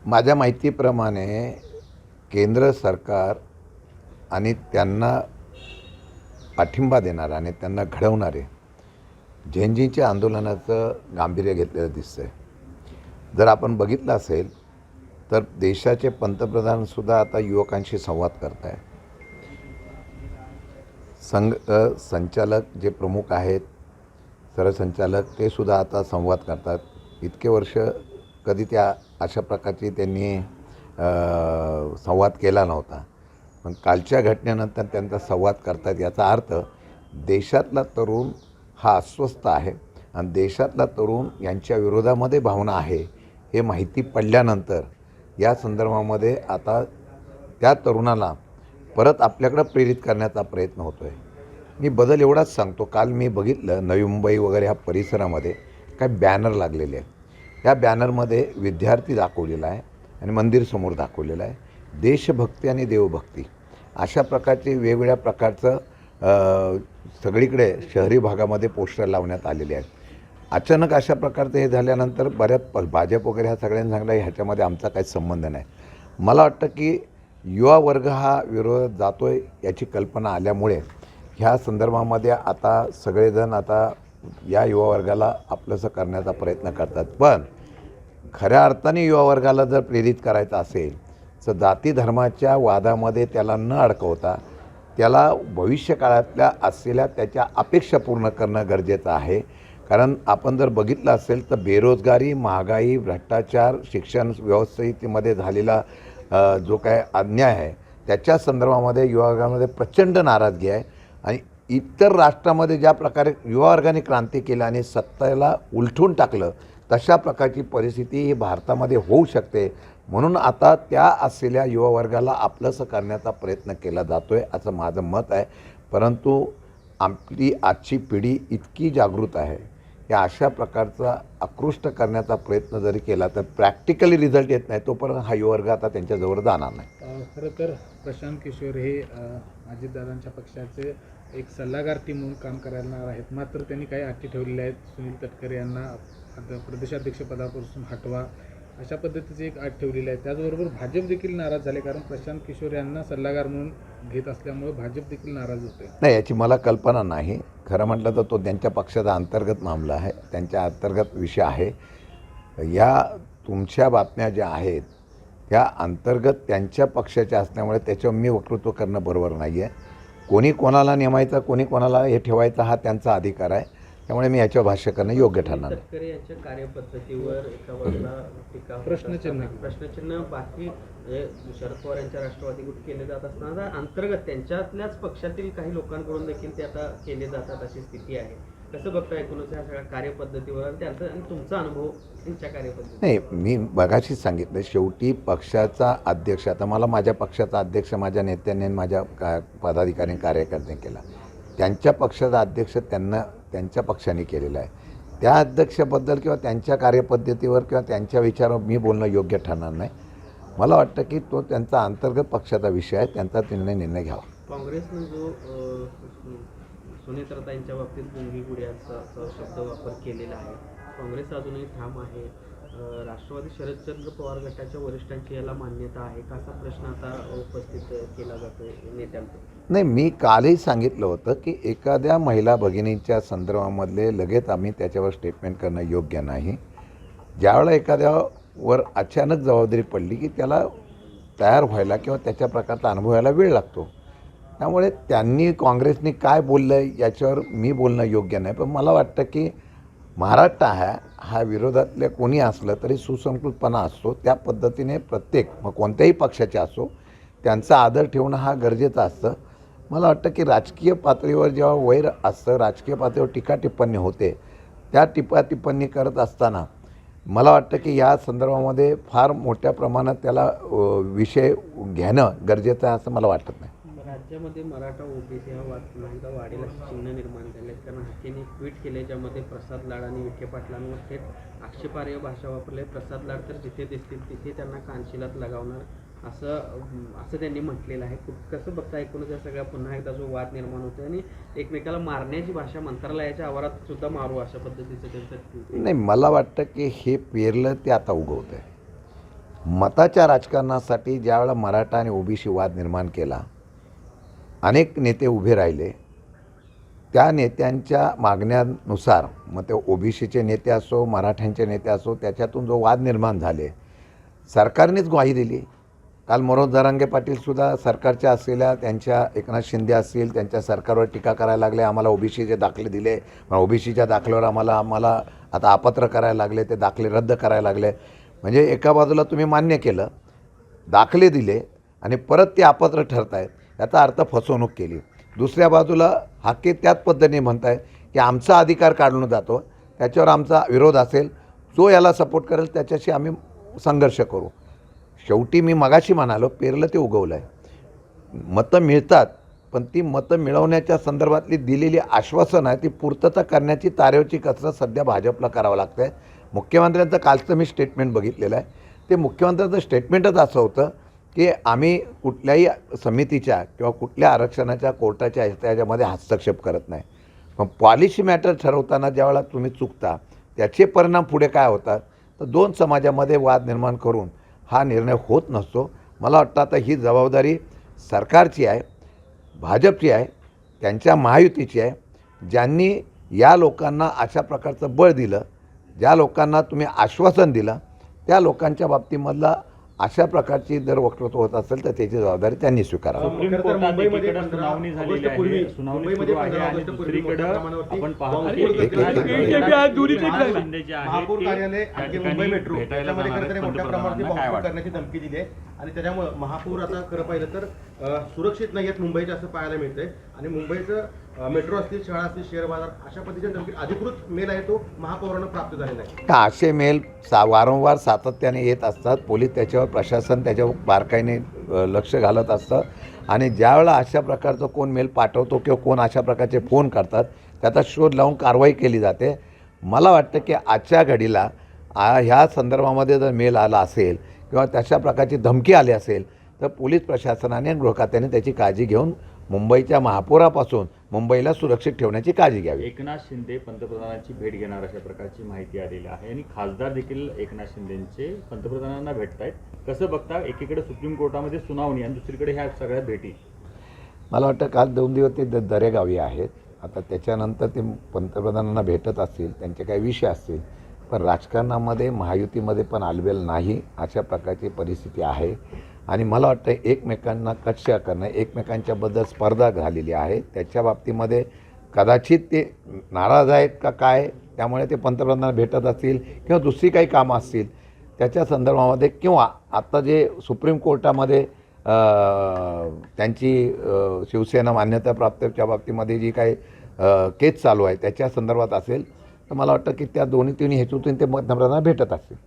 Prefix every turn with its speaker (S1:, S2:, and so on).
S1: माझ्या माहितीप्रमाणे केंद्र सरकार आणि त्यांना पाठिंबा देणारे आणि त्यांना घडवणारे झेंजीच्या आंदोलनाचं गांभीर्य घेतलेलं दिसतंय. जर आपण बघितलं असेल तर देशाचे पंतप्रधानसुद्धा आता युवकांशी संवाद करत आहे. संचालक जे प्रमुख आहेत, सरसंचालक ते सुद्धा आता संवाद करतात. इतके वर्ष कधी त्या अशा प्रकारची त्यांनी संवाद केला नव्हता. पण कालच्या घटनेनंतर त्यांचा संवाद करतात. याचा अर्थ देशातला तरुण हा अस्वस्थ आहे आणि देशातला तरुण यांच्या विरोधामध्ये भावना आहे हे माहिती पडल्यानंतर या संदर्भामध्ये आता त्या तरुणाला परत आपल्याकडं प्रेरित करण्याचा प्रयत्न होतो आहे. मी बदल एवढाच सांगतो, काल मी बघितलं नवी मुंबई वगैरे ह्या परिसरामध्ये काही बॅनर लागलेले आहेत. या बॅनरमध्ये विद्यार्थी दाखवलेला आहे आणि मंदिरसमोर दाखवलेलं आहे. देशभक्ती आणि देवभक्ती अशा प्रकारचे वेगवेगळ्या प्रकारचं सगळीकडे शहरी भागामध्ये पोस्टर लावण्यात आलेले आहेत. अचानक अशा प्रकारचं हे झाल्यानंतर बऱ्याच भाजप वगैरे ह्या सगळ्यांनी सांगलं ह्याच्यामध्ये आमचा काही संबंध नाही. मला वाटतं की युवा वर्ग हा विरोधात जातो आहे याची कल्पना आल्यामुळे ह्या संदर्भामध्ये आता सगळेजण आता या युवा वर्गाला आपलंसं करण्याचा प्रयत्न करतात. पण खऱ्या अर्थाने युवा वर्गाला जर प्रेरित करायचं असेल तर जाती धर्माच्या वादामध्ये त्याला न अडकवता त्याला भविष्यकाळातल्या असलेल्या त्याच्या अपेक्षा पूर्ण करणं गरजेचं आहे. कारण आपण जर बघितलं असेल तर बेरोजगारी, महागाई, भ्रष्टाचार, शिक्षण व्यवस्थेमध्ये झालेला जो काय अन्याय आहे त्याच्या संदर्भामध्ये युवा वर्गामध्ये प्रचंड नाराजगी आहे. आणि इतर राष्ट्रामध्ये ज्या प्रकारे युवा वर्गाने क्रांती केली आणि सत्तेला उलटून टाकलं तशा प्रकारची परिस्थिती ही भारतामध्ये होऊ शकते. म्हणून आता त्या असलेल्या युवा वर्गाला आपलंसं करण्याचा प्रयत्न केला जातो आहे असं माझं मत आहे. परंतु आपली आजची पिढी इतकी जागृत आहे या अशा प्रकारचा आकृष्ट करण्याचा प्रयत्न जरी केला तर प्रॅक्टिकली रिझल्ट येत नाही तोपर्यंत हा युवा वर्ग आता त्यांच्याजवळ जाणार नाही.
S2: खरं तर प्रशांत किशोर हे अजितदादांच्या पक्षाचे एक सल्लागार टीम म्हणून काम करणार आहेत. मात्र त्यांनी काही अटी ठेवलेल्या आहेत. सुनील तटकरे यांना प्रदेशाध्यक्षपदापासून हटवा अशा पद्धतीची एक अट ठेवलेली आहे. त्याचबरोबर भाजप देखील नाराज झाले, कारण प्रशांत किशोर यांना सल्लागार म्हणून घेत असल्यामुळे भाजप देखील नाराज होते.
S1: नाही, याची मला कल्पना नाही. खरं म्हटलं तर तो त्यांच्या पक्षाचा अंतर्गत मामला आहे, त्यांच्या अंतर्गत विषय आहे. या तुमच्या बातम्या ज्या आहेत त्या अंतर्गत त्यांच्या पक्षाच्या असल्यामुळे त्याच्यावर मी वक्तृत्व करणं बरोबर नाही आहे. कोणी कोणाला नेमायचं, कोणी कोणाला हे ठेवायचा हा त्यांचा अधिकार आहे. त्यामुळे मी याच्यावर भाष्य करणं योग्य ठरणार नाही.
S3: तटकरे यांच्या कार्यपद्धतीवर एका बाजूला टीका प्रश्नचिन्ह बाकी शरद पवार यांच्या राष्ट्रवादी गुट केले जात असताना अंतर्गत त्यांच्यातल्याच पक्षातील काही लोकांकडून देखील ते आता केले जातात अशी स्थिती आहे. कसं बघता एकूणच या सगळ्या कार्यपद्धतीवर त्यांचा आणि तुमचा अनुभव त्यांच्या कार्यपद्धती?
S1: नाही, मी मगाशीच सांगितलं शेवटी पक्षाचा अध्यक्ष, आता मला माझ्या पक्षाचा अध्यक्ष माझ्या नेत्यांनी माझ्या पदाधिकारी कार्यकर्त्यांनी केला. त्यांच्या पक्षाचा अध्यक्ष त्यांच्या पक्षाने केलेला आहे. त्या अध्यक्षाबद्दल किंवा त्यांच्या कार्यपद्धतीवर किंवा त्यांच्या विचारावर मी बोलणं योग्य ठरणार नाही. मला वाटतं की तो त्यांचा अंतर्गत पक्षाचा विषय आहे, त्यांचा निर्णय घ्यावा.
S3: काँग्रेसनं जो सुनेत्राताईंच्या बाबतीत गुंगी गुड्याचा शब्द वापर केलेला आहे, काँग्रेस अजूनही ठाम आहे. राष्ट्रवादी शरदचंद्र पवार गटाच्या वरिष्ठांची याला मान्यता आहे का असा प्रश्न आता उपस्थित केला जातो नेत्यांकडून?
S1: नाही, मी कालही सांगितलं होतं की एखाद्या महिला भगिनीच्या संदर्भामधले लगेच आम्ही त्याच्यावर स्टेटमेंट करणं योग्य नाही. ज्यावेळेला एखाद्यावर अचानक जबाबदारी पडली की त्याला तयार व्हायला किंवा त्याच्या प्रकारचा अनुभव यायला वेळ लागतो. त्यामुळे त्यांनी काँग्रेसने काय बोललं याच्यावर मी बोलणं योग्य नाही. पण मला वाटतं की महाराष्ट्र हा विरोधातले कोणी असलं तरी सुसंस्कृतपणा असतो. त्या पद्धतीने प्रत्येक मग कोणत्याही पक्षाचे असो त्यांचा आदर ठेवणं हा गरजेचं असतं. मला वाटतं की राजकीय पातळीवर जेव्हा वैर असतं, राजकीय पातळीवर टीका टिप्पणी होते, त्या टिप्पणी करत असताना मला वाटतं की या संदर्भामध्ये फार मोठ्या प्रमाणात त्याला विषय घेणं गरजेचं आहे असं मला वाटत नाही.
S3: राज्यामध्ये मराठा ओबीसी हा वाद पुन्हा एकदा वाढेल असे चिन्ह निर्माण झाले, कारण हाकेने एक ट्विट केले ज्यामध्ये प्रसाद लाड आणि विखे पाटलांवर थेट आक्षेपार्ह भाषा वापरले. प्रसाद लाड तर जिथे दिसतील तिथे त्यांना कानशिलात लगावणार असं त्यांनी म्हटलेलं आहे. कसं बघता एकूणच या सगळ्या पुन्हा एकदा जो वाद निर्माण होतो आणि एकमेकाला मारण्याची भाषा मंत्रालयाच्या आवारात सुद्धा मारू अशा पद्धतीचं त्यांचं?
S1: नाही, मला वाटतं की हे पेरलं ते आता उगवतं आहे. मताच्या राजकारणासाठी ज्यावेळेला मराठा आणि ओबीसी वाद निर्माण केला, अनेक नेते उभे राहिले. त्या नेत्यांच्या मागण्यानुसार मग ते ओबीसीचे नेते असो, मराठ्यांचे नेते असो, त्याच्यातून जो वाद निर्माण झाले, सरकारनेच ग्वाही दिली. काल मनोज जरांगे पाटीलसुद्धा सरकारच्या असलेल्या त्यांच्या एकनाथ शिंदे असतील त्यांच्या सरकारवर टीका करायला लागले. आम्हाला ओबीसीचे दाखले दिले, मग ओबीसीच्या दाखल्यावर आम्हाला आता अपात्र करायला लागले, ते दाखले रद्द करायला लागले. म्हणजे एका बाजूला तुम्ही मान्य केलं, दाखले दिले आणि परत ते अपात्र ठरतायत, याचा अर्थ फसवणूक केली. दुसऱ्या बाजूला हाके त्याच पद्धतीने म्हणतायत की आमचा अधिकार काढून जातो, त्याच्यावर आमचा विरोध असेल, जो याला सपोर्ट करेल त्याच्याशी आम्ही संघर्ष करू. शेवटी मी मगाशी म्हणालो, पेरलं ते उगवलं आहे. मतं मिळतात, पण ती मतं मिळवण्याच्या संदर्भातली दिलेली आश्वासन आहे ती पूर्तता करण्याची तारेवरची कसरत सध्या भाजपला करावं लागतं आहे. मुख्यमंत्र्यांचं कालचं मी स्टेटमेंट बघितलेलं आहे. ते मुख्यमंत्र्यांचं स्टेटमेंटच असं होतं की आम्ही कुठल्याही समितीच्या किंवा कुठल्या आरक्षणाच्या कोर्टाच्या त्याच्यामध्ये हस्तक्षेप करत नाही. पण पॉलिसी मॅटर ठरवताना ज्यावेळेला तुम्ही चुकता, त्याचे परिणाम पुढे काय होतात, तर दोन समाजामध्ये वाद निर्माण करून हा निर्णय होत नसतो. मला वाटतं आता ही जबाबदारी सरकारची आहे, भाजपची आहे, त्यांच्या महायुतीची आहे. ज्यांनी या लोकांना अशा प्रकारचं बळ दिलं, ज्या लोकांना तुम्ही आश्वासन दिलं, त्या लोकांच्या बाबतीमधला अशा प्रकारची जर वक्तव्य होत असेल तर त्याची जबाबदारी त्यांनी स्वीकारावी.
S4: सुप्रीम कोर्टात एकीकडे सुनावणी झालेली आहे, सुनावणी सुरू आहे आणि दुसरीकडे आपण पाहतो की एकनाथ शिंदे जे आहेत
S5: महापौर कार्यालय
S4: त्या
S5: आणि
S4: ठिकाणी
S5: मुंबई मेट्रो
S4: भेटायला
S5: याच्यामध्ये
S4: जाणार
S5: खरं तर
S4: आहेत
S5: मोठ्या प्रमाणात
S4: पंतप्रधानांना. काय
S5: बॉम्ब
S4: वाटतं?
S5: करण्याची धमकी दिली आहे आणि त्याच्यामुळे महापौर आता खरं पाहिलं तर सुरक्षित नाही आहेत मुंबईचे असं पाहायला मिळतंय. आणि मुंबईचं मेट्रो असतील, शाळा असतील, शेअर बाजार अशा पद्धतीच्या धमकी अधिकृत मेल आहे तो महापौरांना प्राप्त झालेला आहे.
S1: का असे मेल वारंवार सातत्याने येत असतात. पोलीस त्याच्यावर, प्रशासन त्याच्यावर बारकाईने लक्ष घालत असतं आणि ज्यावेळेला अशा प्रकारचं कोण मेल पाठवतो किंवा कोण अशा प्रकारचे फोन करतात त्याचा शोध लावून कारवाई केली जाते. मला वाटतं की आजच्या घडीला ह्या संदर्भामध्ये जर मेल आला असेल किंवा तशा प्रकारची धमकी आली असेल तर पोलीस प्रशासनाने आणि गृह खात्याने त्याची काळजी घेऊन मुंबईच्या महापौरापासून मुंबईला सुरक्षित ठेवण्याची काळजी घ्यावी.
S4: एकनाथ शिंदे पंतप्रधानांची भेट घेणार अशा प्रकारची माहिती आलेली आहे आणि खासदार देखील एकनाथ शिंदेचे पंतप्रधानांना भेटत आहेत. कसं बघता, एकीकडे सुप्रीम कोर्टामध्ये सुनावणी आणि दुसरीकडे ह्या सगळ्या भेटी?
S1: मला वाटतं काल 2 दिवस ते दरेगावी आहेत. आता त्याच्यानंतर ते पंतप्रधानांना भेटत असतील, त्यांचे काही विषय असतील, पण राजकारणामध्ये महायुतीमध्ये पण आलबेल नाही अशा प्रकारची परिस्थिती आहे. आणि मला वाटतं एकमेकांना कक्षा करणं, एकमेकांच्याबद्दल स्पर्धा झालेली आहे. त्याच्या बाबतीमध्ये कदाचित ते नाराज आहेत का काय, त्यामुळे ते पंतप्रधानांना भेटत असतील किंवा दुसरी काही कामं असतील त्याच्या संदर्भामध्ये, किंवा आता जे सुप्रीम कोर्टामध्ये त्यांची शिवसेना मान्यता प्राप्तच्या बाबतीमध्ये जी काही केस चालू आहे त्याच्या संदर्भात असेल तर मला वाटतं की त्या दोन्ही तिन्ही हेतूतून ते पंतप्रधानांना भेटत असतील.